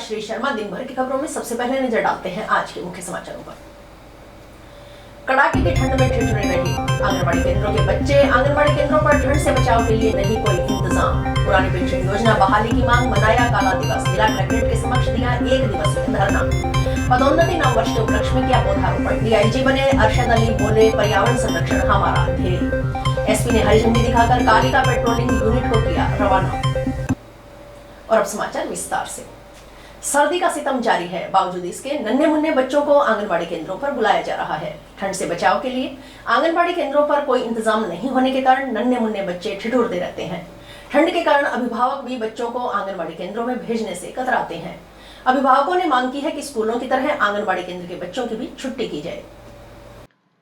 श्री शर्मा। दिन भर की खबरों में सबसे पहले नजर डालते हैं आज के मुख्य समाचारों पर। कड़ाके की ठंड में ठिठुरे रहे आंगनबाड़ी केंद्रों के बच्चे। आंगनबाड़ी केंद्रों पर ठंड से बचाव के लिए नहीं कोई इंतजाम। पुरानी पेंशन योजना बहाली की मांग, मनाया काला दिवस। जिला कलेक्ट्रेट के समक्ष दिया 1 दिवसीय धरना। पदोन्नति नव वर्ष के उपलक्ष्य में किया पौधारोपण। डीआईजी बने अरशद अली, बोले पर्यावरण संरक्षण हमारा ध्येय। एसपी ने हरी झंडी दिखाकर कालिका पेट्रोलिंग यूनिट को किया रवाना। और अब समाचार विस्तार से। सर्दी का सितम जारी है, बावजूद इसके नन्हे मुन्ने बच्चों को आंगनबाड़ी केंद्रों पर बुलाया जा रहा है। ठंड से बचाव के लिए आंगनबाड़ी केंद्रों पर कोई इंतजाम नहीं होने के कारण नन्हे मुन्ने बच्चे ठिठुरते रहते हैं। ठंड के कारण अभिभावक भी बच्चों को आंगनबाड़ी केंद्रों में भेजने से कतराते हैं। अभिभावकों ने मांग की है कि स्कूलों की तरह आंगनबाड़ी केंद्र के बच्चों की भी छुट्टी की जाए।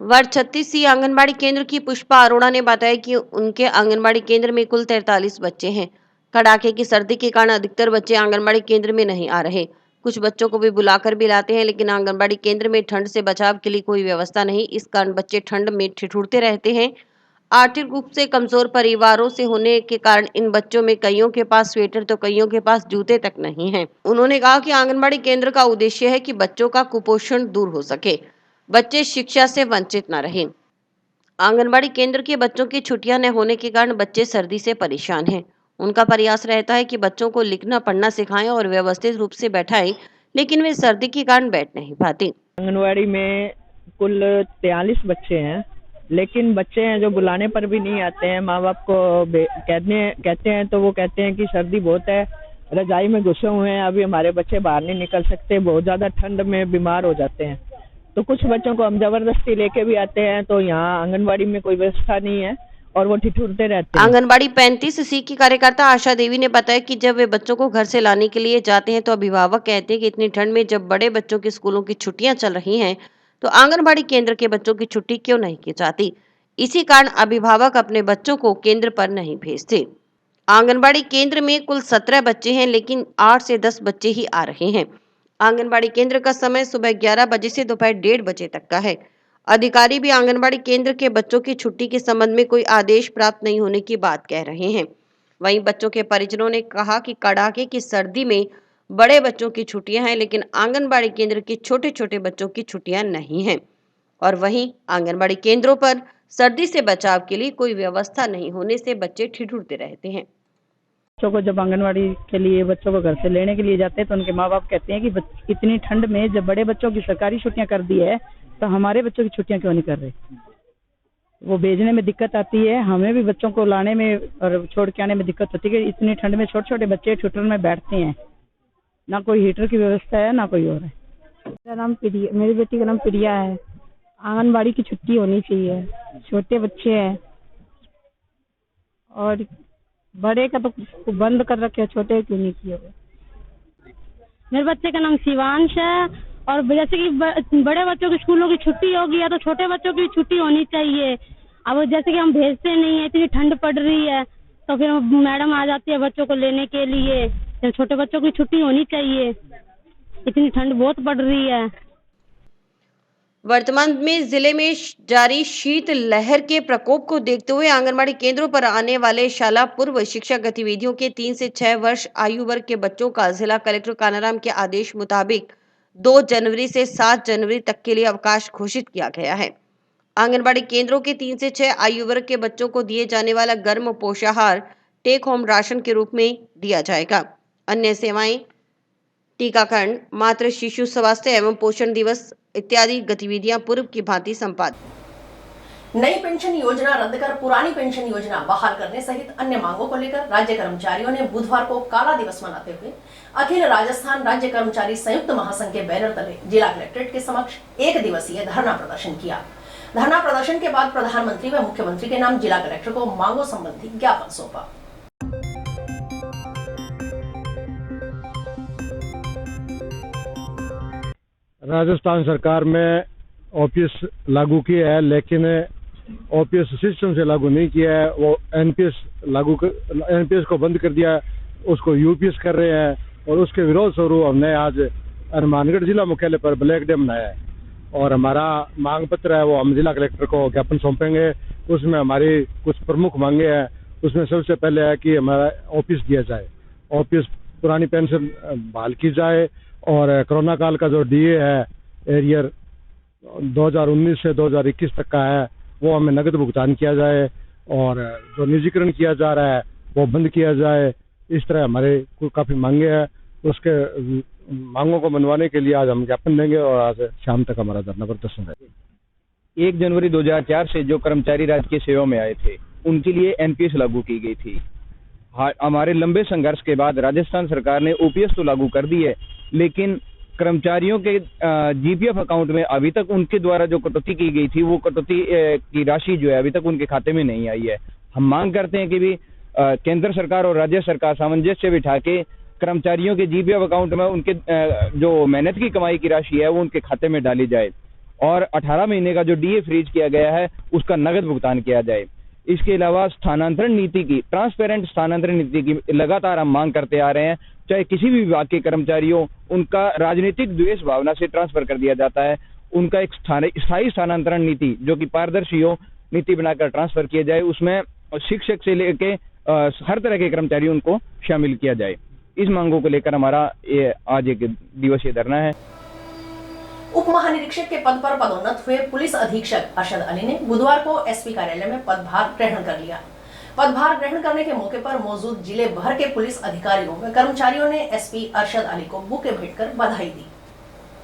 वार्ड 36C आंगनबाड़ी केंद्र की पुष्पा अरोड़ा ने बताया कि उनके आंगनबाड़ी केंद्र में कुल 43 बच्चे हैं। कड़ाके की सर्दी के कारण अधिकतर बच्चे आंगनबाड़ी केंद्र में नहीं आ रहे। कुछ बच्चों को भी बुलाकर भी लाते हैं, लेकिन आंगनबाड़ी केंद्र में ठंड से बचाव के लिए कोई व्यवस्था नहीं। इस कारण बच्चे ठंड में ठिठुरते रहते हैं। आर्थिक रूप से कमजोर परिवारों से होने के कारण इन बच्चों में कईयों के पास स्वेटर तो कईयों के पास जूते तक नहीं हैं। उन्होंने कहा कि आंगनबाड़ी केंद्र का उद्देश्य है कि बच्चों का कुपोषण दूर हो सके, बच्चे शिक्षा से वंचित न रहें। आंगनबाड़ी केंद्र के बच्चों की छुट्टियां न होने के कारण बच्चे सर्दी से परेशान हैं। उनका प्रयास रहता है कि बच्चों को लिखना पढ़ना सिखाएं और व्यवस्थित रूप से बैठाएं, लेकिन वे सर्दी के कारण बैठ नहीं पाते। आंगनवाड़ी में कुल 43 बच्चे हैं, लेकिन बच्चे हैं जो बुलाने पर भी नहीं आते हैं। माँ बाप को कहते हैं तो वो कहते हैं कि सर्दी बहुत है, रजाई में घुसे हुए हैं, अभी हमारे बच्चे बाहर नहीं निकल सकते, बहुत ज्यादा ठंड में बीमार हो जाते हैं। तो कुछ बच्चों को हम जबरदस्ती लेके भी आते हैं, तो यहाँ आंगनबाड़ी में कोई व्यवस्था नहीं है और वो ठिठुरते रहते हैं। आंगनबाड़ी 35C की कार्यकर्ता आशा देवी ने बताया कि जब वे बच्चों को घर से लाने के लिए जाते हैं तो अभिभावक कहते हैं कि इतनी ठंड में जब बड़े बच्चों की स्कूलों की छुट्टियां चल रही हैं तो आंगनबाड़ी केंद्र के बच्चों की छुट्टी क्यों नहीं की जाती। इसी कारण अभिभावक अपने बच्चों को केंद्र पर नहीं भेजते। आंगनबाड़ी केंद्र में कुल 17 बच्चे हैं, लेकिन 8 से 10 बच्चे ही आ रहे हैं। आंगनबाड़ी केंद्र का समय सुबह 11 बजे से दोपहर 1:30 बजे तक का है। अधिकारी भी आंगनबाड़ी केंद्र के बच्चों की छुट्टी के संबंध में कोई आदेश प्राप्त नहीं होने की बात कह रहे हैं। वहीं बच्चों के परिजनों ने कहा कि कड़ाके की सर्दी में बड़े बच्चों की छुट्टियां हैं, लेकिन आंगनबाड़ी केंद्र के छोटे छोटे बच्चों की छुट्टियां नहीं हैं। और वहीं आंगनबाड़ी केंद्रों पर सर्दी से बचाव के लिए कोई व्यवस्था नहीं होने से बच्चे ठिठुरते रहते हैं। बच्चों को जब आंगनवाड़ी के लिए बच्चों को घर से लेने के लिए जाते हैं तो उनके माँ बाप कहते हैं कि इतनी ठंड में जब बड़े बच्चों की सरकारी छुट्टियां कर दी है तो हमारे बच्चों की छुट्टियां क्यों नहीं कर रहे। वो भेजने में दिक्कत आती है, हमें भी बच्चों को लाने में और छोड़ के आने में दिक्कत होती है कि इतनी ठंड में छोटे छोटे बच्चे ठिठुर में बैठते हैं, ना कोई हीटर की व्यवस्था है ना कोई और है। मेरा नाम प्रिया, मेरी बेटी का नाम प्रिया है। आंगनबाड़ी की छुट्टी होनी चाहिए, छोटे बच्चे हैं और बड़े का तो बंद कर रखे, छोटे क्यों नहीं किए हुए। मेरे बच्चे का नाम शिवांश है और जैसे कि बड़े बच्चों की स्कूलों की छुट्टी होगी या तो छोटे बच्चों की छुट्टी होनी चाहिए। अब जैसे कि हम भेजते नहीं है, इतनी ठंड पड़ रही है तो फिर मैडम आ जाती है बच्चों को लेने के लिए। तो छोटे बच्चों की छुट्टी होनी चाहिए, इतनी ठंड बहुत पड़ रही है। वर्तमान में जिले में जारी शीत लहर के प्रकोप को देखते हुए आंगनबाड़ी केंद्रों पर आने वाले शाला पूर्व शिक्षा गतिविधियों के 3 से 6 वर्ष आयु वर्ग के बच्चों का जिला कलेक्टर कानाराम के आदेश मुताबिक 2 जनवरी से 7 जनवरी तक के लिए अवकाश घोषित किया गया है। आंगनबाड़ी केंद्रों के 3 से 6 आयु वर्ग के बच्चों को दिए जाने वाला गर्म पोषाहार टेक होम राशन के रूप में दिया जाएगा। अन्य सेवाएं, टीकाकरण, मातृ शिशु स्वास्थ्य एवं पोषण दिवस इत्यादि गतिविधियां पूर्व की भांति संपादित। नई पेंशन योजना रद्द कर पुरानी पेंशन योजना बहाल करने सहित अन्य मांगों को लेकर राज्य कर्मचारियों ने बुधवार को काला दिवस मनाते हुए अखिल राजस्थान राज्य कर्मचारी संयुक्त महासंघ के बैनर तले जिला कलेक्ट्रेट के समक्ष 1 दिवसीय धरना प्रदर्शन किया। धरना प्रदर्शन के बाद प्रधानमंत्री व मुख्यमंत्री के नाम जिला कलेक्टर को मांगों संबंधी ज्ञापन सौंपा। राजस्थान सरकार में ओपीएस लागू किया है, लेकिन ओपीएस सिस्टम से लागू नहीं किया है। वो एनपीएस को बंद कर दिया है, उसको यूपीएस कर रहे हैं और उसके विरोध स्वरूप हमने आज हनुमानगढ़ जिला मुख्यालय पर ब्लैक डे मनाया है। और हमारा मांग पत्र है वो हम जिला कलेक्टर को ज्ञापन सौंपेंगे। उसमें हमारी कुछ प्रमुख मांगे हैं। उसमें सबसे पहले है कि हमारा ऑफिस दिया जाए, ऑफिस पुरानी पेंशन बहाल की जाए और कोरोना काल का जो डीए है एरियर 2019 से 2021 तक का है वो हमें नगद भुगतान किया जाए और जो निजीकरण किया जा रहा है वो बंद किया जाए। इस तरह हमारे काफ़ी मांगे हैं, उसके मांगों को मनवाने के लिए आज हम ज्ञापन देंगे और आज शाम तक हमारा धरना प्रदर्शन रहेगा। 1 जनवरी 2004 से जो कर्मचारी राजकीय सेवा में आए थे उनके लिए एनपीएस लागू की गई थी। हमारे लंबे संघर्ष के बाद राजस्थान सरकार ने ओपीएस तो लागू कर दी है, लेकिन कर्मचारियों के जीपीएफ अकाउंट में अभी तक उनके द्वारा जो कटौती की गई थी वो कटौती की राशि जो है अभी तक उनके खाते में नहीं आई है। हम मांग करते हैं कि भी केंद्र सरकार और राज्य सरकार सामंजस्य बिठा के कर्मचारियों के जीपीएफ अकाउंट में उनके जो मेहनत की कमाई की राशि है वो उनके खाते में डाली जाए और 18 महीने का जो डीए फ्रीज किया गया है उसका नगद भुगतान किया जाए। इसके अलावा स्थानांतरण नीति की, ट्रांसपेरेंट स्थानांतरण नीति की लगातार हम मांग करते आ रहे हैं। चाहे किसी भी विभाग के कर्मचारियों उनका राजनीतिक द्वेष भावना से ट्रांसफर कर दिया जाता है, उनका एक स्थायी स्थानांतरण नीति जो कि पारदर्शी हो नीति बनाकर ट्रांसफर किया जाए, उसमें शिक्षक से लेके हर तरह के कर्मचारी उनको शामिल किया जाए। इस मांगों को लेकर हमारा ये आज एक दिवसीय धरना है। उप महानिरीक्षक के पद पर पदोन्नत हुए पुलिस अधीक्षक अरशद अली ने बुधवार को एसपी कार्यालय में पदभार ग्रहण कर लिया। पदभार ग्रहण करने के मौके पर मौजूद जिले भर के पुलिस अधिकारियों व कर्मचारियों ने एसपी अरशद अली को बुके भेंट कर बधाई दी।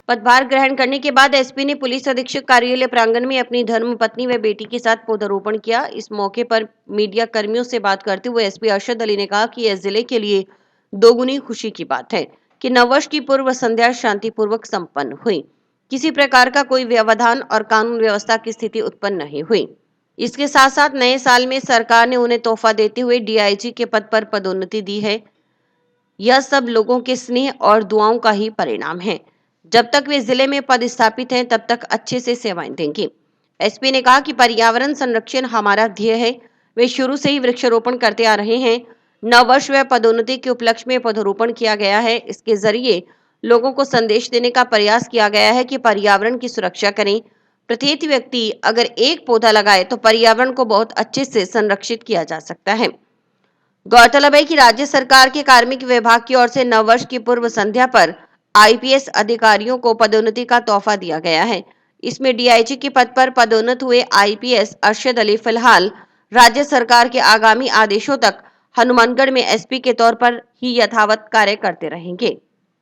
पदभार ग्रहण करने के बाद एसपी ने पुलिस अधीक्षक कार्यालय प्रांगण में अपनी धर्मपत्नी व बेटी के साथ पौधारोपण किया। इस मौके पर मीडिया कर्मियों से बात करते हुए एसपी अरशद अली ने कहा कि यह जिले के लिए दोगुनी खुशी की बात है कि नववर्ष की पूर्व संध्या शांतिपूर्वक संपन्न हुई। किसी प्रकार का कोई व्यवधान और कानून व्यवस्था की स्थिति उत्पन्न नहीं हुई। इसके साथ साथ नए साल में सरकार ने उन्हें तोहफा देते हुए डीआईजी के पद पर पदोन्नति दी है। यह सब लोगों के स्नेह और दुआओं का ही परिणाम है। जब तक वे जिले में पद स्थापित हैं तब तक अच्छे से सेवाएं देंगे। एसपी ने कहा कि पर्यावरण संरक्षण हमारा ध्येय है। वे शुरू से ही वृक्षारोपण करते आ रहे हैं। नववर्ष व पदोन्नति के उपलक्ष्य में पौधारोपण किया गया है। इसके जरिए लोगों को संदेश देने का प्रयास किया गया है कि पर्यावरण की सुरक्षा करें। प्रत्येक व्यक्ति अगर एक पौधा लगाए तो पर्यावरण को बहुत अच्छे से संरक्षित किया जा सकता है। गौरतलब है कि राज्य सरकार के कार्मिक विभाग की ओर से नववर्ष की पूर्व संध्या पर आईपीएस अधिकारियों को पदोन्नति का तोहफा दिया गया है। इसमें डीआईजी के पद पर पदोन्नत हुए आईपीएस अरशद अली फिलहाल राज्य सरकार के आगामी आदेशों तक हनुमानगढ़ में एसपी के तौर पर ही यथावत कार्य करते रहेंगे।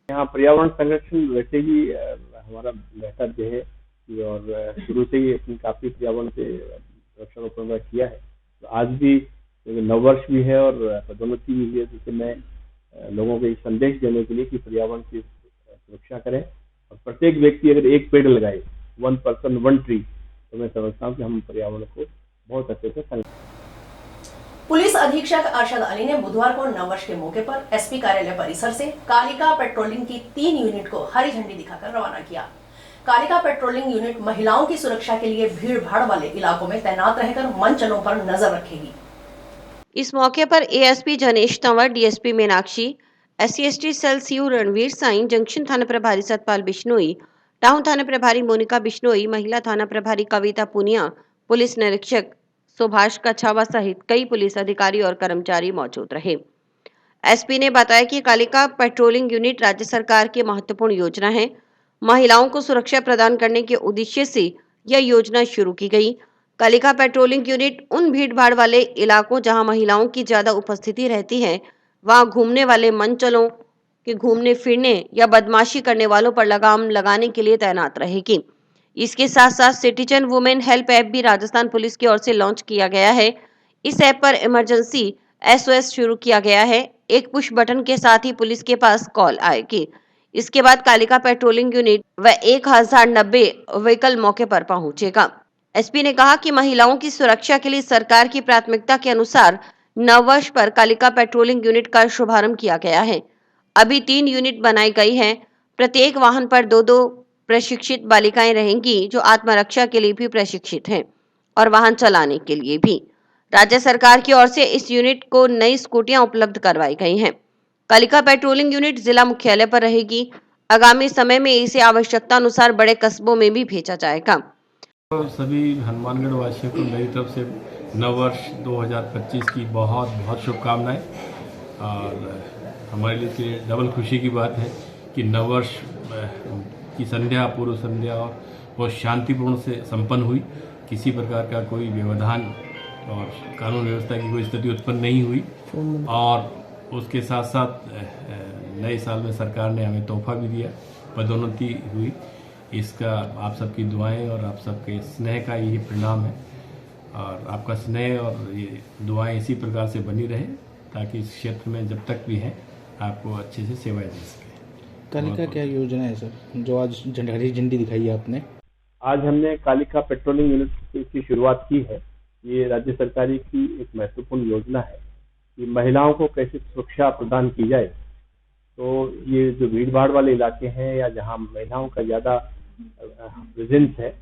यहाँ पर्यावरण संरक्षण वैसे ही हमारा बेहतर ध्येय है और शुरू से ही अपनी काफी पर्यावरण से वृक्षारोपण किया है। तो आज भी नववर्ष भी है और पदोन्नति भी है, जिससे मैं लोगों को एक संदेश देने के लिए कि पर्यावरण की सुरक्षा करें और प्रत्येक व्यक्ति अगर एक पेड़ लगाए, 1 person 1 tree, तो मैं समझता हूँ कि हम पर्यावरण को बहुत अच्छे से पुलिस अधीक्षक अरशद अली ने बुधवार को नववर्ष के मौके पर एसपी कार्यालय परिसर से कालिका पेट्रोलिंग की 3 यूनिट को हरी झंडी दिखाकर रवाना किया। कालिका पेट्रोलिंग यूनिट महिलाओं की सुरक्षा के लिए भीड़ भाड़ वाले इलाकों में तैनात रहकर मंचलों पर नजर रखेगी। इस मौके पर ASP Janesh Tanwar, DSP Meenakshi, SC ST cell CU Ranveer Sain, junction थाना प्रभारी सतपाल बिश्नोई, टाउन थाना प्रभारी मोनिका बिश्नोई, महिला थाना प्रभारी कविता पुनिया, पुलिस निरीक्षक सुभाष कछावा सहित कई पुलिस अधिकारी और कर्मचारी मौजूद रहे। एसपी ने बताया कि कालिका पेट्रोलिंग यूनिट राज्य सरकार की महत्वपूर्ण योजना है। महिलाओं को सुरक्षा प्रदान करने के उद्देश्य से यह योजना शुरू की गई। कालिका पेट्रोलिंग यूनिट उन भीड़भाड़ वाले इलाकों जहां महिलाओं की ज्यादा उपस्थिति रहती है, वहां घूमने वाले मंचलों के घूमने फिरने या बदमाशी करने वालों पर लगाम लगाने के लिए तैनात रहेगी। इसके साथ साथ सिटीजन वुमेन हेल्प ऐप भी राजस्थान पुलिस की ओर से लॉन्च किया गया है। इस ऐप पर इमरजेंसी एसओएस शुरू किया गया है। एक पुश बटन के साथ ही पुलिस के पास कॉल आएगी। इसके बाद कालिका पेट्रोलिंग यूनिट व 1090 व्हीकल मौके पर पहुंचेगा। एसपी ने कहा कि महिलाओं की सुरक्षा के लिए सरकार की प्राथमिकता के अनुसार नववर्ष पर कालिका पेट्रोलिंग यूनिट का शुभारंभ किया गया है। अभी 3 यूनिट बनाई गई है। प्रत्येक वाहन पर 2-2 प्रशिक्षित बालिकाएं रहेंगी जो आत्मरक्षा के लिए भी प्रशिक्षित हैं और वाहन चलाने के लिए भी। राज्य सरकार की ओर से इस यूनिट को नई स्कूटियां उपलब्ध करवाई गई हैं। कालिका पेट्रोलिंग यूनिट जिला मुख्यालय पर रहेगी। आगामी समय में इसे आवश्यकता अनुसार बड़े कस्बों में भी भेजा जाएगा। तो सभी हनुमानगढ़ वासियों को मेरी तरफ से नववर्ष 2025 की बहुत बहुत शुभकामनाएं। और हमारे लिए डबल खुशी की बात है कि नववर्ष की संध्या, पूर्व संध्या और बहुत शांतिपूर्ण से संपन्न हुई। किसी प्रकार का कोई व्यवधान और कानून व्यवस्था की कोई स्थिति उत्पन्न नहीं हुई। और उसके साथ साथ नए साल में सरकार ने हमें तोहफा भी दिया, पदोन्नति हुई। इसका आप सबकी दुआएं और आप सबके स्नेह का यही परिणाम है। और आपका स्नेह और ये दुआएं इसी प्रकार से बनी रहे ताकि इस क्षेत्र में जब तक भी हैं आपको अच्छे से सेवाएं दे सकें। कालिका क्या योजना है सर, जो आज हरी झंडी दिखाई है आपने? आज हमने कालिका पेट्रोलिंग यूनिट की शुरुआत की है। ये राज्य सरकार की एक महत्वपूर्ण योजना है कि महिलाओं को कैसे सुरक्षा प्रदान की जाए। तो ये जो भीड़ भाड़ वाले इलाके हैं या जहाँ महिलाओं का ज़्यादा प्रेजेंस है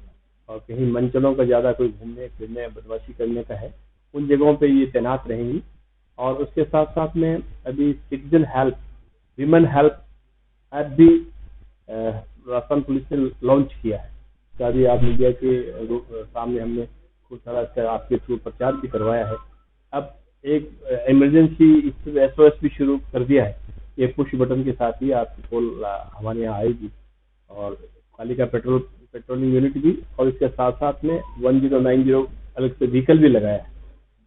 और कहीं मंचलों का ज़्यादा कोई घूमने फिरने बदमाशी करने का है, उन जगहों पे ये तैनात रहेंगी। और उसके साथ साथ में अभी citizen help, women help app भी राजस्थान पुलिस ने लॉन्च किया है। इसका भी आप मीडिया के सामने हमने खूब सारा आपके थ्रू प्रचार भी करवाया है। अब एक इमरजेंसी SOS भी शुरू कर दिया है। ये पुश बटन के साथ ही आपकी कॉल हमारे यहाँ आएगी। और कालिका पेट्रोलिंग यूनिट भी, और इसके साथ साथ में 1090 अलग से व्हीकल भी लगाया है।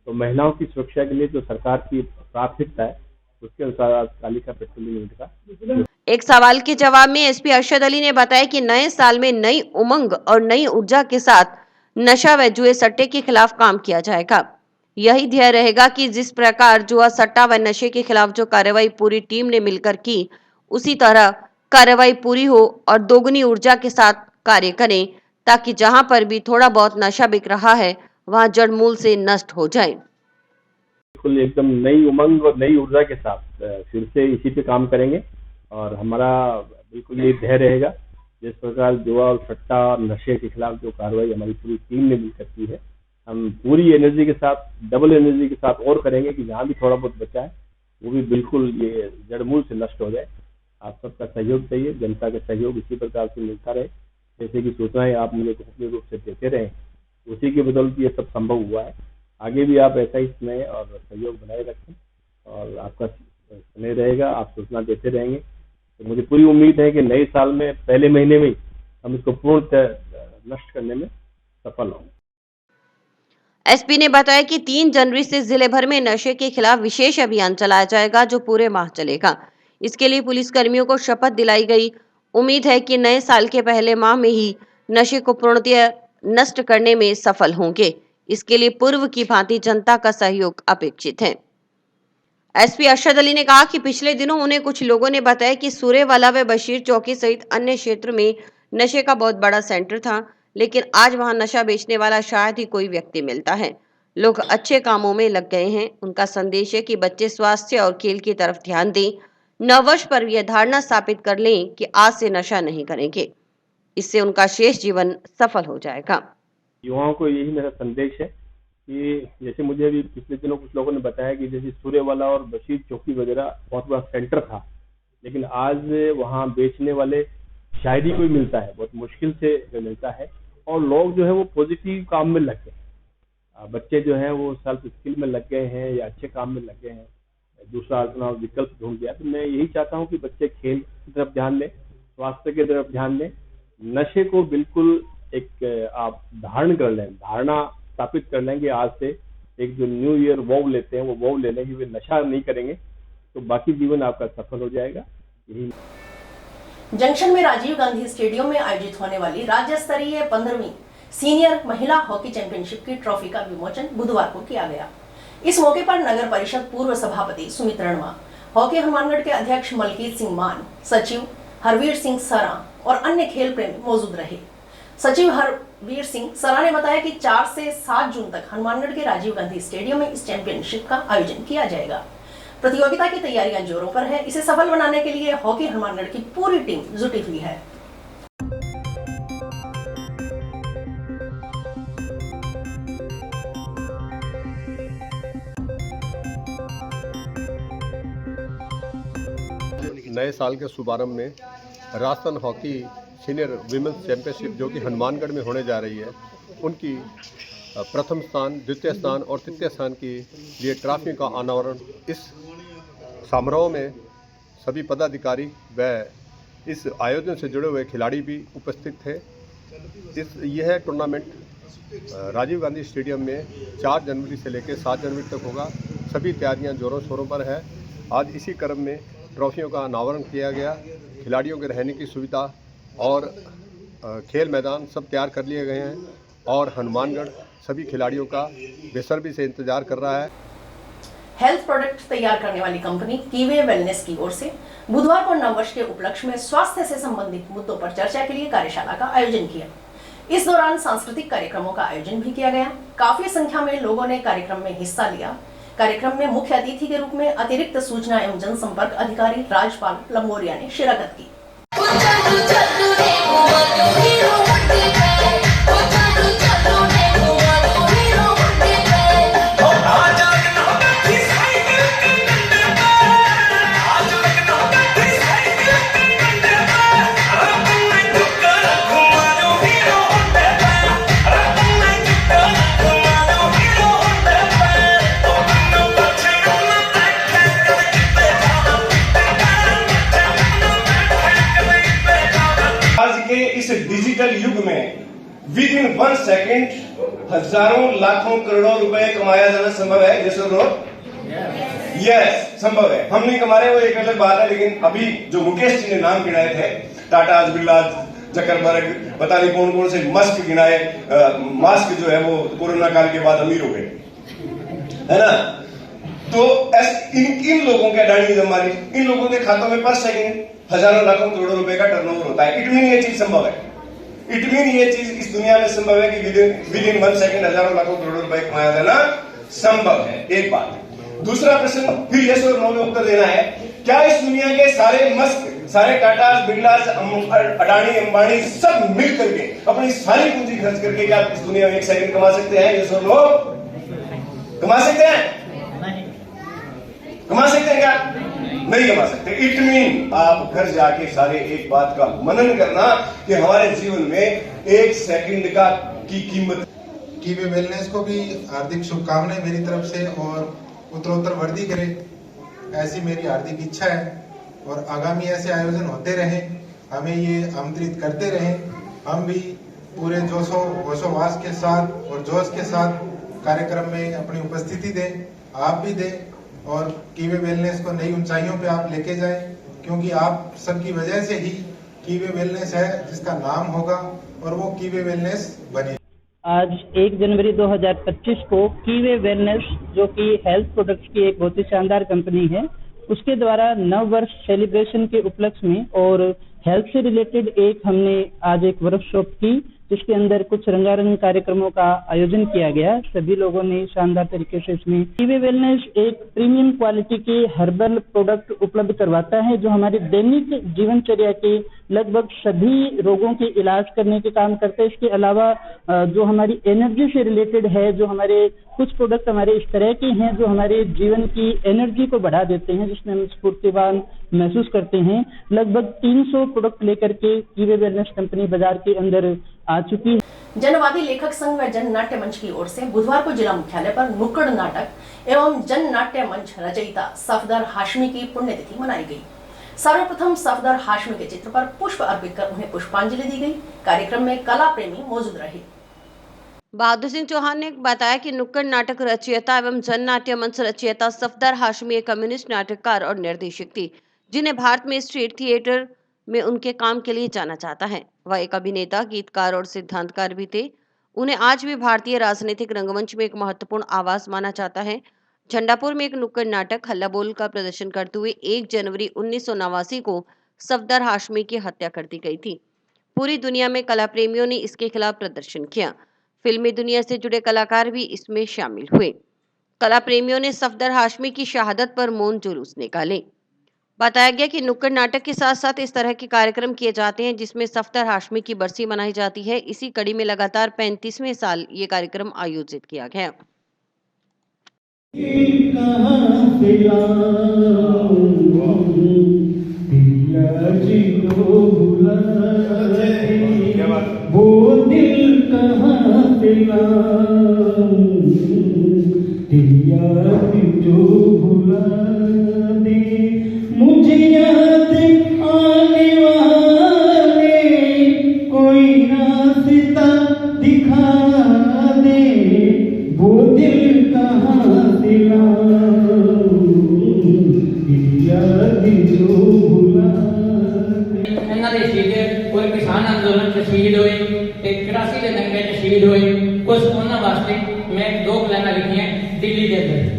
तो महिलाओं की सुरक्षा के लिए जो सरकार की प्राथमिकता है उसके अनुसार आज कालिका पेट्रोलिंग यूनिट का। एक सवाल के जवाब में एसपी अरशद अली ने बताया कि नए साल में नई उमंग और नई ऊर्जा के साथ नशा व जुए सट्टे के खिलाफ काम किया जाएगा। यही ध्येय रहेगा कि जिस प्रकार जुआ, सट्टा व नशे के खिलाफ जो कार्रवाई पूरी टीम ने मिलकर की, उसी तरह कार्रवाई पूरी हो और दोगुनी ऊर्जा के साथ कार्य करें, ताकि जहां पर भी थोड़ा बहुत नशा बिक रहा है वहां जड़ मूल से नष्ट हो जाए। बिल्कुल एकदम नई उमंग और नई ऊर्जा के साथ फिर से इसी पे काम करेंगे। और हमारा बिल्कुल ये ध्येय रहेगा, जिस प्रकार जुआ और सट्टा और नशे के खिलाफ जो कार्रवाई हमारी पूरी टीम ने मिलकर की है, हम पूरी एनर्जी के साथ, डबल एनर्जी के साथ और करेंगे कि जहाँ भी थोड़ा बहुत बचा है वो भी बिल्कुल ये जड़मूल से नष्ट हो जाए। आप सबका सहयोग चाहिए, जनता का सहयोग इसी प्रकार से मिलता रहे। जैसे कि सूचनाएं आप मुझे गोपनीय रूप से देते रहे, उसी के बदौलत ये सब संभव हुआ है। आगे भी आप ऐसा ही स्नेह और सहयोग बनाए रखें और आपका स्नेह रहेगा, आप सूचना देते रहेंगे। तो मुझे पूरी उम्मीद है कि नए साल में पहले महीने में हम इसको पूर्णतः नष्ट करने में सफल होंगे। एसपी ने बताया कि 3 जनवरी से जिले भर में नशे के खिलाफ विशेष अभियान चलाया जाएगा, जो पूरे माह चलेगा। इसके लिए पुलिस कर्मियों को शपथ दिलाई गई। उम्मीद है कि नए साल के पहले माह में ही नशे को पूर्णतः नष्ट करने में सफल होंगे। इसके लिए पूर्व की भांति जनता का सहयोग अपेक्षित है। एसपी अरशद अली ने कहा कि पिछले दिनों उन्हें कुछ लोगों ने बताया कि सूरेवाला व बशीर चौकी सहित अन्य क्षेत्र में नशे का बहुत बड़ा सेंटर था, लेकिन आज वहां नशा बेचने वाला शायद ही कोई व्यक्ति मिलता है। लोग अच्छे कामों में लग गए हैं। उनका संदेश है कि बच्चे स्वास्थ्य और खेल की तरफ ध्यान दें। नववर्ष पर यह धारणा स्थापित कर लें कि आज से नशा नहीं करेंगे। इससे उनका शेष जीवन सफल हो जाएगा। युवाओं को यही मेरा संदेश है कि जैसे मुझे अभी पिछले दिनों कुछ लोगों ने बताया कि जैसे सूर्यवाला और बशीर चौकी वगैरह बहुत बड़ा सेंटर था, लेकिन आज वहाँ बेचने वाले शायद ही कोई मिलता है, बहुत मुश्किल से मिलता है। और लोग जो है वो पॉजिटिव काम में लग गए। बच्चे जो हैं वो सेल्फ स्किल में लग गए हैं या अच्छे काम में लग गए हैं, दूसरा अपना विकल्प ढूंढ गया। तो मैं यही चाहता हूँ कि बच्चे खेल की तरफ ध्यान दें, स्वास्थ्य की तरफ ध्यान दें, नशे को बिल्कुल एक आप धारण कर लें, धारणा स्थापित कर लें कि आज से एक जो न्यू ईयर वॉव लेते हैं वो वॉव ले लें कि वे नशा नहीं करेंगे, तो बाकी जीवन आपका सफल हो जाएगा। यही जंक्शन में राजीव गांधी स्टेडियम में आयोजित होने वाली राज्य स्तरीय 15वीं सीनियर महिला हॉकी चैंपियनशिप की ट्रॉफी का विमोचन बुधवार को किया गया। इस मौके पर नगर परिषद पूर्व सभापति सुमित रणवा, हॉकी हनुमानगढ़ के अध्यक्ष मलकीत सिंह मान, सचिव हरवीर सिंह सरा और अन्य खेल प्रेमी मौजूद रहे। सचिव हरवीर सिंह सरा ने बताया कि 4 से 7 जून तक हनुमानगढ़ के राजीव गांधी स्टेडियम में इस चैंपियनशिप का आयोजन किया जाएगा। प्रतियोगिता की तैयारियां जोरों पर है। इसे सफल बनाने के लिए हॉकी हनुमानगढ़ की पूरी टीम जुटी हुई है। नए साल के शुभारंभ में Rajasthan hockey senior women's championship जो कि हनुमानगढ़ में होने जा रही है, उनकी प्रथम स्थान, द्वितीय स्थान और तृतीय स्थान की लिए ट्रॉफी का अनावरण इस समारोह में सभी पदाधिकारी व इस आयोजन से जुड़े हुए खिलाड़ी भी उपस्थित थे। यह टूर्नामेंट राजीव गांधी स्टेडियम में 4 जनवरी से लेकर 7 जनवरी तक होगा। सभी तैयारियां जोरों शोरों पर है। आज इसी क्रम में ट्रॉफियों का अनावरण किया गया। खिलाड़ियों के रहने की सुविधा और खेल मैदान सब तैयार कर लिए गए हैं और हनुमानगढ़ सभी खिलाड़ियों का बेसब्री से इंतजार कर रहा है। हेल्थ प्रोडक्ट तैयार करने वाली कंपनी कीवे वेलनेस की ओर से बुधवार को नववर्ष के उपलक्ष्य में स्वास्थ्य से संबंधित मुद्दों पर चर्चा के लिए कार्यशाला का आयोजन किया। इस दौरान सांस्कृतिक कार्यक्रमों का आयोजन भी किया गया। काफी संख्या में लोगों ने कार्यक्रम में हिस्सा लिया। कार्यक्रम में मुख्य अतिथि के रूप में अतिरिक्त सूचना एवं जनसंपर्क अधिकारी राजपाल लंगोरिया ने शिरकत की। इस डिजिटल युग में विद इन 1 सेकेंड हजारों लाखों करोड़ों रुपए कमाया जाना संभव है। यस संभव है। हम नहीं कमा रहे वो एक अलग बात है, लेकिन अभी जो मुकेश जी ने नाम गिनाए थे, टाटा, बिरला, जकरबर्ग, पता नहीं कौन कौन से मस्क गिनाए, मास्क जो है वो कोरोना काल के बाद अमीर हो गए, है ना। तो इन लोगों के अडानी अंबानी, इन लोगों के खातों में पर सेकंड हजारों लाखों करोड़ों रुपए का टर्नओवर होता है। इट मीन ये चीज संभव है। इट मीन ये चीज इस दुनिया में संभव है कि विद इन 1 सेकंड हजारों लाखों करोड़ों रुपए कमाया जाना संभव है। एक बात। दूसरा प्रश्न फिर यस और नो में उत्तर देना है। क्या इस दुनिया के सारे मस्क, सारे टाटा, बिरला, अडानी, अंबानी सब मिल करके अपनी सारी पूंजी खर्च करके क्या इस दुनिया में 1 सेकंड कमा सकते हैं? यस और नो? कमा सकते हैं? कमा सकते हैं क्या? नहीं कमा सकते। इट मीन आप घर जाके सारे एक बात का मनन करना कि हमारे जीवन में 1 सेकंड का की कीमत। कीवे वेलनेस को भी हार्दिक शुभकामनाएं मेरी तरफ से और उत्तरोत्तर वृद्धि करे, ऐसी मेरी हार्दिक इच्छा है। और आगामी ऐसे आयोजन होते रहे, हमें ये आमंत्रित करते रहे। हम भी पूरे जोशोवास के साथ और जोश के साथ कार्यक्रम में अपनी उपस्थिति दें, आप भी दें और कीवे वेलनेस को नई ऊंचाइयों पे आप लेके जाएं, क्योंकि आप सबकी वजह से ही कीवे वेलनेस है जिसका नाम होगा और वो कीवे वेलनेस बने। आज 1 जनवरी 2025 को कीवे वेलनेस, जो कि हेल्थ प्रोडक्ट्स की एक बहुत ही शानदार कंपनी है, उसके द्वारा नव वर्ष सेलिब्रेशन के उपलक्ष्य में और हेल्थ से रिलेटेड हमने आज एक वर्कशॉप की, जिसके अंदर कुछ रंगारंग कार्यक्रमों का आयोजन किया गया। सभी लोगों ने शानदार तरीके से इसमें कीवे वेलनेस एक प्रीमियम क्वालिटी के हर्बल प्रोडक्ट उपलब्ध करवाता है, जो हमारी दैनिक जीवनचर्या के लगभग सभी रोगों के इलाज करने के काम करते हैं। इसके अलावा जो हमारी एनर्जी से रिलेटेड है, जो हमारे कुछ प्रोडक्ट हमारे इस तरह के हैं जो हमारे जीवन की एनर्जी को बढ़ा देते हैं, जिसमें हम स्फूर्तिवान महसूस करते हैं। लगभग 300 प्रोडक्ट लेकर के कीवे वेलनेस कंपनी बाजार के अंदर आ चुकी है। जनवादी लेखक संघ व जन नाट्य मंच की ओर से बुधवार को जिला मुख्यालय पर नुक्कड़ नाटक एवं जन नाट्य मंच रचयिता सफदर हाशमी की पुण्यतिथि मनाई गई। सर्वप्रथम सफदर हाशमी के चित्र पर पुष्प अर्पित कर उन्हें पुष्पांजलि दी गई। कार्यक्रम में कला प्रेमी मौजूद रहे। बहादुर सिंह चौहान ने बताया कि नुक्कड़ नाटक रचयिता एवं जन नाट्य मंच रचयिता सफदर हाशमी एक कम्युनिस्ट नाटककार और निर्देशक थी, जिन्हें भारत में स्ट्रीट थिएटर में उनके काम के लिए जाना जाता है। वह एक अभिनेता, गीतकार और सिद्धांतकार भी थे। उन्हें आज भी भारतीय राजनीतिक रंगमंच में एक महत्वपूर्ण आवाज माना जाता है। झंडापुर में एक नुक्कड़ नाटक हल्ला बोल का प्रदर्शन करते हुए 1 जनवरी 1989 को सफदर हाशमी की हत्या कर दी गई थी। पूरी दुनिया में कला प्रेमियों ने इसके खिलाफ प्रदर्शन किया। फिल्मी दुनिया से जुड़े कलाकार भी इसमें शामिल हुए। कला प्रेमियों ने सफदर हाशमी की शहादत पर मौन जुलूस निकाले। बताया गया कि नुक्कड़ नाटक के साथ साथ इस तरह के कार्यक्रम किए जाते हैं जिसमें सफदर हाशमी की बरसी मनाई जाती है। इसी कड़ी में लगातार 35वें साल ये कार्यक्रम आयोजित किया गया। मुझे शहीद हुए, 83 के दंगे च शहीद हुए। कुछ उन्होंने वास्ते मैं 2 लाइनां लिखियां दिल्ली के अंदर।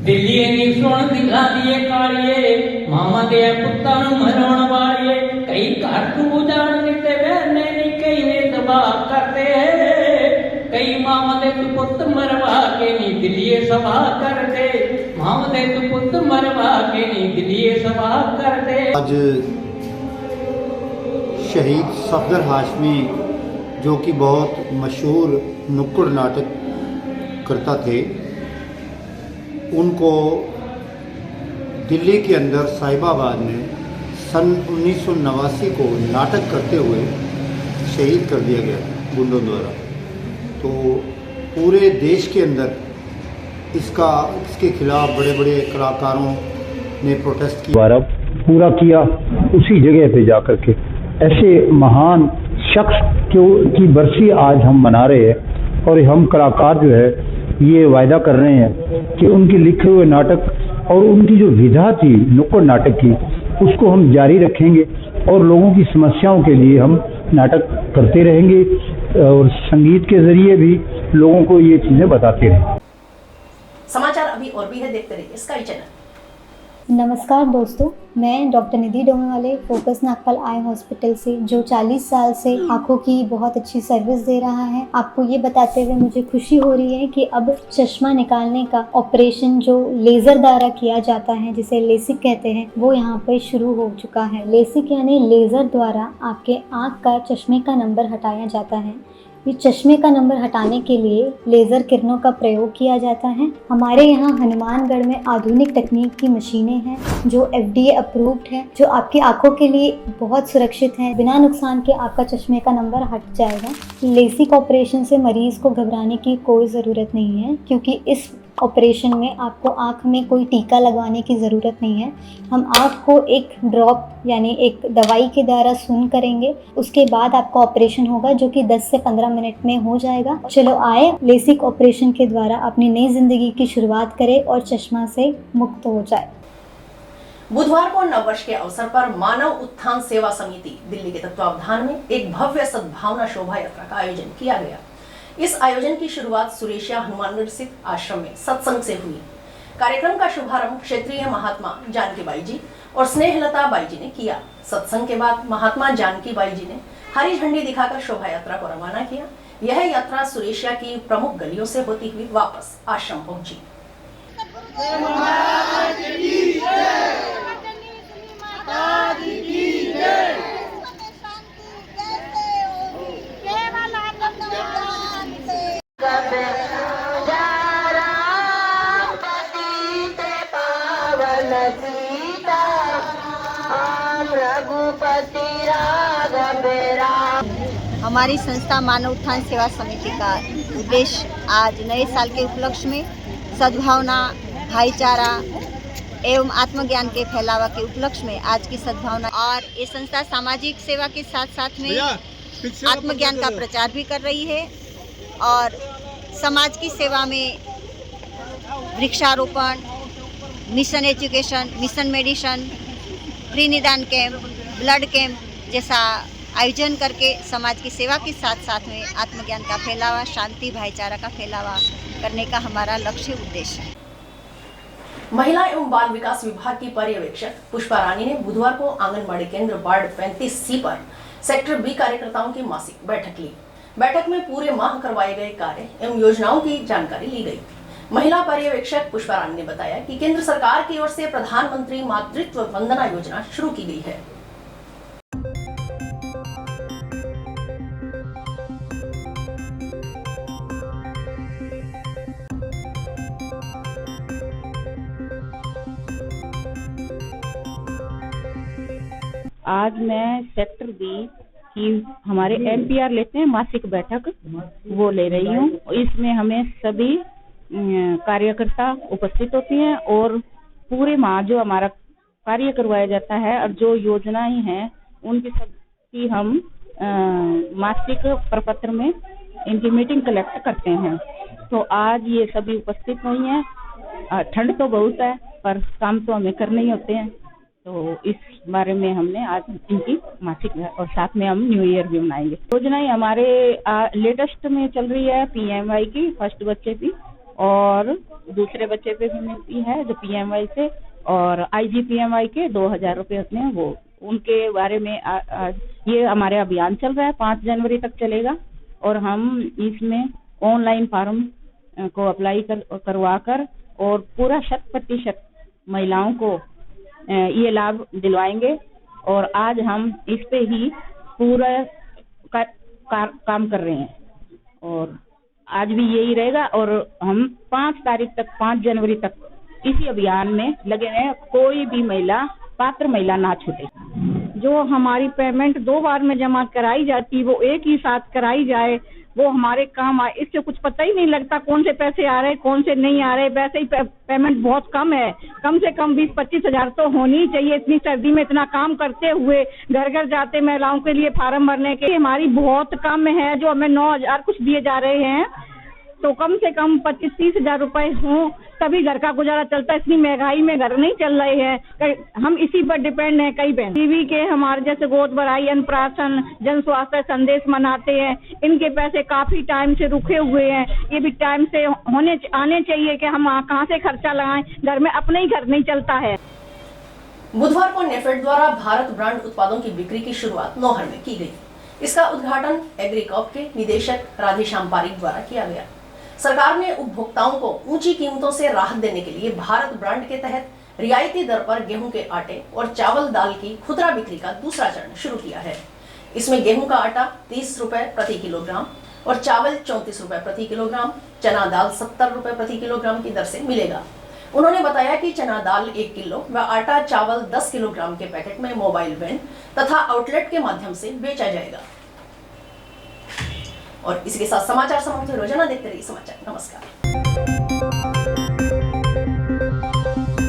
दिल्ली नी सुन दिखा दिए कालिए, मामा दे पुत्तां नूं मराउण वालिए, कई घर तू उजाड़ दिते वहने नी कई ने तबाह करते, कई मामा दे तू पुत्त मरवा के नी दिल्लीए सभा कर दे, मामा दे तू पुत्त मरवा के नी दिल्लीए सभा कर दे। आज शहीद सफदर हाशमी जो कि बहुत मशहूर नुक्कड़ नाटक करता थे, उनको दिल्ली के अंदर साहिबाबाद में सन 1989 को नाटक करते हुए शहीद कर दिया गया गुंडों द्वारा। तो पूरे देश के अंदर इसके खिलाफ बड़े बड़े कलाकारों ने प्रोटेस्ट किया, पूरा किया उसी जगह पे जाकर के। ऐसे महान शख्स की बरसी आज हम मना रहे हैं और हम कलाकार जो है ये वायदा कर रहे हैं कि उनके लिखे हुए नाटक और उनकी जो विधा थी नुक्कड़ नाटक की, उसको हम जारी रखेंगे और लोगों की समस्याओं के लिए हम नाटक करते रहेंगे और संगीत के जरिए भी लोगों को ये चीज़ें बताते रहेंगे। समाचार अभी और भी है, देखते रहिए स्काई चैनल। नमस्कार दोस्तों, मैं डॉक्टर निधि डोमेवाले फोकस नागपाल आई हॉस्पिटल से, जो 40 साल से आंखों की बहुत अच्छी सर्विस दे रहा है। आपको ये बताते हुए मुझे खुशी हो रही है कि अब चश्मा निकालने का ऑपरेशन जो लेज़र द्वारा किया जाता है, जिसे लेसिक कहते हैं, वो यहाँ पर शुरू हो चुका है। लेसिक यानी लेज़र द्वारा आपके आँख का चश्मे का नंबर हटाया जाता है। ये चश्मे का नंबर हटाने के लिए लेज़र किरणों का प्रयोग किया जाता है। हमारे यहाँ हनुमानगढ़ में आधुनिक तकनीक की मशीनें हैं जो FDA अप्रूव्ड है, जो आपकी आंखों के लिए बहुत सुरक्षित है। बिना नुकसान के आपका चश्मे का नंबर हट जाएगा। लेसिक ऑपरेशन से मरीज़ को घबराने की कोई ज़रूरत नहीं है, क्योंकि इस ऑपरेशन में आपको आँख में कोई टीका लगवाने की ज़रूरत नहीं है। हम आँख को एक ड्रॉप यानी एक दवाई के द्वारा सून करेंगे, उसके बाद आपका ऑपरेशन होगा जो कि 10 से 15 मिनट में हो जाएगा। चलो आए लेसिक ऑपरेशन के द्वारा अपनी नई ज़िंदगी की शुरुआत करें और चश्मा से मुक्त हो जाए। बुधवार को नववर्ष के अवसर पर मानव उत्थान सेवा समिति दिल्ली के तत्वावधान में एक भव्य सद्भावना शोभा यात्रा का आयोजन किया गया। इस आयोजन की शुरुआत सुरेशिया हनुमानगढ़ स्थित आश्रम में सत्संग से हुई। कार्यक्रम का शुभारंभ क्षेत्रीय महात्मा जानकी बाई जी और स्नेहलता बाई जी ने किया। सत्संग के बाद महात्मा जानकी बाई जी ने हरी झंडी दिखाकर शोभा यात्रा को रवाना किया। यह यात्रा सुरेशिया की प्रमुख गलियों से होती हुई वापस आश्रम पहुंची। हमारी संस्था मानव उत्थान सेवा समिति का उद्देश्य आज नए साल के उपलक्ष्य में सद्भावना, भाईचारा एवं आत्मज्ञान के फैलावा के उपलक्ष्य में आज की सद्भावना, और ये संस्था सामाजिक सेवा के साथ साथ में आत्मज्ञान का प्रचार भी कर रही है और समाज की सेवा में वृक्षारोपण, mission education, mission medicine, free निदान कैंप, ब्लड कैंप जैसा आयोजन करके समाज की सेवा के साथ साथ में आत्मज्ञान का फैलावा, शांति, भाईचारा का फैलावा करने का हमारा लक्ष्य उद्देश्य है। महिला एवं बाल विकास विभाग की पर्यवेक्षक पुष्पा रानी ने बुधवार को आंगनबाड़ी केंद्र वार्ड 35C पर सेक्टर B कार्यकर्ताओं की मासिक बैठक ली। बैठक में पूरे माह करवाए गए कार्य एवं योजनाओं की जानकारी ली गई। महिला पर्यवेक्षक पुष्पा रानी ने बताया कि केंद्र सरकार की ओर से प्रधानमंत्री मातृत्व वंदना योजना शुरू की गई है। आज मैं सेक्टर B की हमारे MPR लेते हैं मासिक बैठक, वो ले रही हूँ। इसमें हमें सभी कार्यकर्ता उपस्थित होती हैं और पूरे माह जो हमारा कार्य करवाया जाता है और जो योजनाएं हैं उनकी सबकी हम मासिक प्रपत्र में इनकी मीटिंग कलेक्ट करते हैं। तो आज ये सभी उपस्थित नहीं हैं। ठंड तो बहुत है पर काम तो हमें करने ही होते हैं। तो इस बारे में हमने आज इनकी मासिक और साथ में हम न्यू ईयर भी मनाएंगे। योजनाएं हमारे लेटेस्ट में चल रही है PMY की, फर्स्ट बच्चे की और दूसरे बच्चे पे भी मिलती है जो PMY से, और IGPMY के 2000 रुपये होते हैं वो, उनके बारे में ये हमारे अभियान चल रहा है, 5 जनवरी तक चलेगा। और हम इसमें ऑनलाइन फॉर्म को अप्लाई करवा कर और पूरा 100% महिलाओं को ये लाभ दिलवाएंगे। और आज हम इस पे ही पूरा काम कर रहे हैं और आज भी यही रहेगा। और हम 5 तारीख तक, 5 जनवरी तक इसी अभियान में लगे हैं, कोई भी महिला, पात्र महिला ना छूटे। जो हमारी पेमेंट 2 बार में जमा कराई जाती है वो एक ही साथ कराई जाए, वो हमारे काम आए। इससे कुछ पता ही नहीं लगता कौन से पैसे आ रहे हैं, कौन से नहीं आ रहे। वैसे ही पेमेंट बहुत कम है, कम से कम 20-25 हजार तो होनी ही चाहिए। इतनी सर्दी में इतना काम करते हुए घर घर जाते महिलाओं के लिए फार्म भरने के, हमारी बहुत कम है। जो हमें 9,000 कुछ दिए जा रहे हैं, तो कम से कम 25-30 हजार रुपए हों तभी घर का गुजारा चलता है। इतनी महंगाई में घर नहीं चल रहे हैं, हम इसी पर डिपेंड हैं। कई बहन टीवी के हमारे जैसे गोद भराई, अन्नप्राशन, जन स्वास्थ्य संदेश मनाते हैं, इनके पैसे काफी टाइम से रुके हुए हैं। ये भी टाइम से आने चाहिए कि हम कहाँ से खर्चा लगाएं, घर में अपने ही घर नहीं चलता है। बुधवार को नेफेड द्वारा भारत ब्रांड उत्पादों की बिक्री की शुरुआत नौहर में की गई। इसका उद्घाटन एग्रीकॉप के निदेशक राधेश्याम पारीक द्वारा किया गया। सरकार ने उपभोक्ताओं को ऊंची कीमतों से राहत देने के लिए भारत ब्रांड के तहत रियायती दर पर गेहूं के आटे और चावल दाल की खुदरा बिक्री का दूसरा चरण शुरू किया है। इसमें गेहूं का आटा 30 रुपए प्रति किलोग्राम और चावल 34 रुपए प्रति किलोग्राम, चना दाल 70 रुपए प्रति किलोग्राम की दर से मिलेगा। उन्होंने बताया कि चना दाल 1 किलो व आटा चावल 10 किलोग्राम के पैकेट में मोबाइल वैन तथा आउटलेट के माध्यम से बेचा जाएगा। और इसी के साथ समाचार समाप्त हुए। रोजाना देखते रहिए समाचार। नमस्कार।